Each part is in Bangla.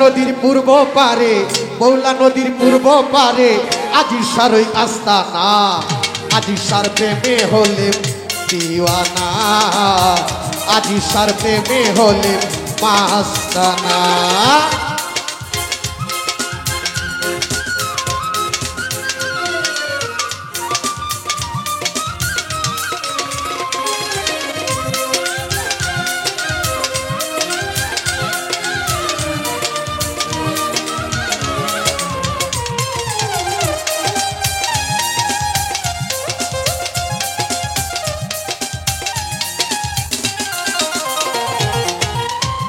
নদীর পূর্ব পারে, মৌলা নদীর পূর্ব পারে আজিসার ওই আস্তানা। আজিসার প্রেমে হলে দিওয়ানা, আজিসার প্রেমে হলে মাস্তানা।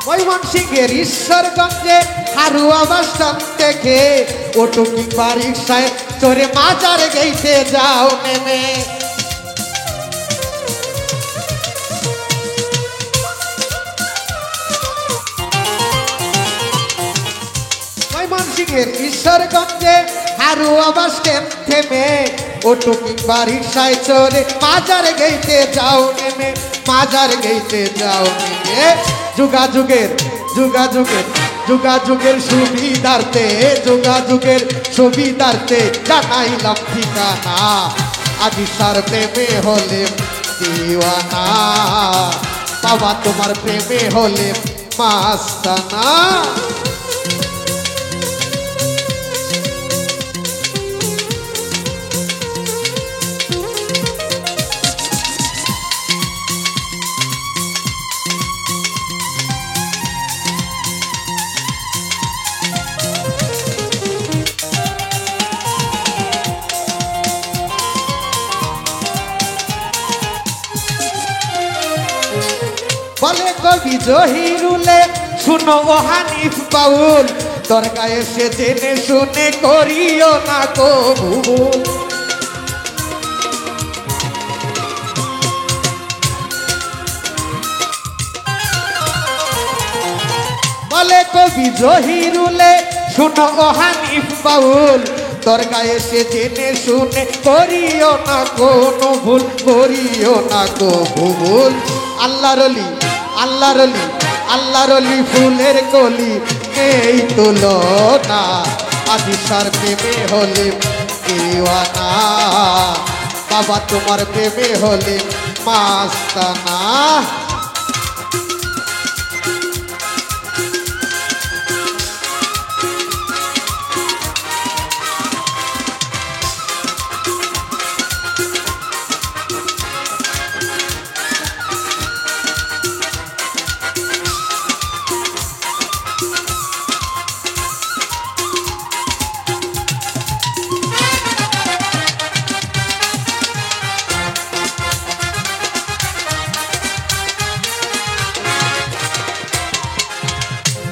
ময়মনসিংহের ঈশ্বরগঞ্জে হারুয়া বাসস্ট্যান্ড থেকে অটো কিংবা রিক্সায় চড়ে মাজার গেইতে যাও নেমে। ময়মনসিংহের ঈশ্বরগঞ্জে হারুয়া বাসস্ট্যান্ড থেমে অটো কিংবা রিক্সায় চড়ে মাজার গেইতে যাও নেমে, মাজার গেইতে যাও নেমে। যুগাযুগের যুগাযুগের যুগাযুগের সুবিধার্থে, যুগাযুগের সুবিধার্থে জানাইলাম ঠিকানা। আজিসার প্রেমে হলে দিওয়ানা, বাবা তোমার প্রেমে হলে মাস্তানা। বলে কবি জহিরুলে শুনো ও হানিফ বাউল, দরগা এসে জেনে শুনে করিও না কবুল। বলে কবি জহিরুলে শুনো ও হানিফ বাউল, দরগা এসে জেনে শুনে করিও না কোনো ভুল, করিও না কো ভুল। আল্লাহর ওলি আল্লাহর ওলি আল্লাহর ওলি ফুলের কলি এই তুলনা। আজিসার প্রেমে হলে দিওয়ানা, বাবা তোমার প্রেমে হলে মাস্তানা।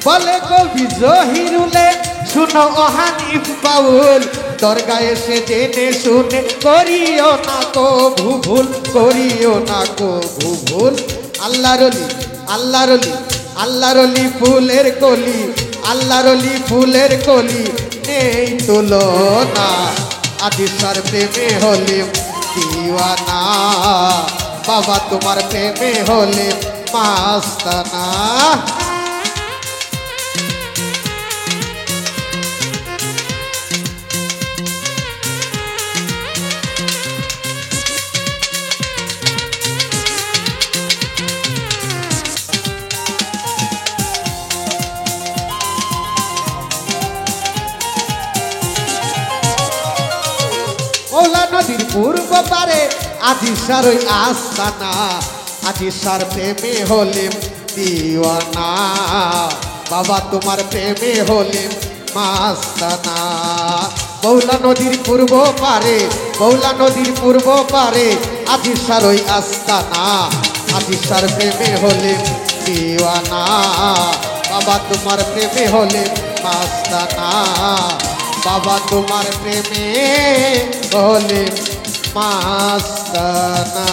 বলে কবি জহিরুলে শুনো ও হানিফ বাউল, দরগা এসে জেনে শুনে করিও না কো ভুল, করিও না কো ভুল। আল্লাহর ওলি আল্লাহর ওলি আল্লাহর ওলি ফুলের কলি, আল্লাহর ওলি ফুলের কলি নেই তুলনা। আজিসার প্রেমে হলে দিওয়ানা, বাবা তোমার প্রেমে হলে মাস্তানা। মৌলা নদীর পূর্ব পারে আজিসার ওই আস্তানা। আজিসার প্রেমে হলে দিওয়ানা, বাবা তোমার প্রেমে হলে মাস্তানা। মৌলা নদীর পূর্ব পারে, মৌলা নদীর পূর্ব পারে আজিসার ওই আস্তানা। আজিসার প্রেমে হলে দিওয়ানা, বাবা তোমার প্রেমে হলে মাস্তানা। বাবা তোমার প্রেমে হলে মাস্তানা।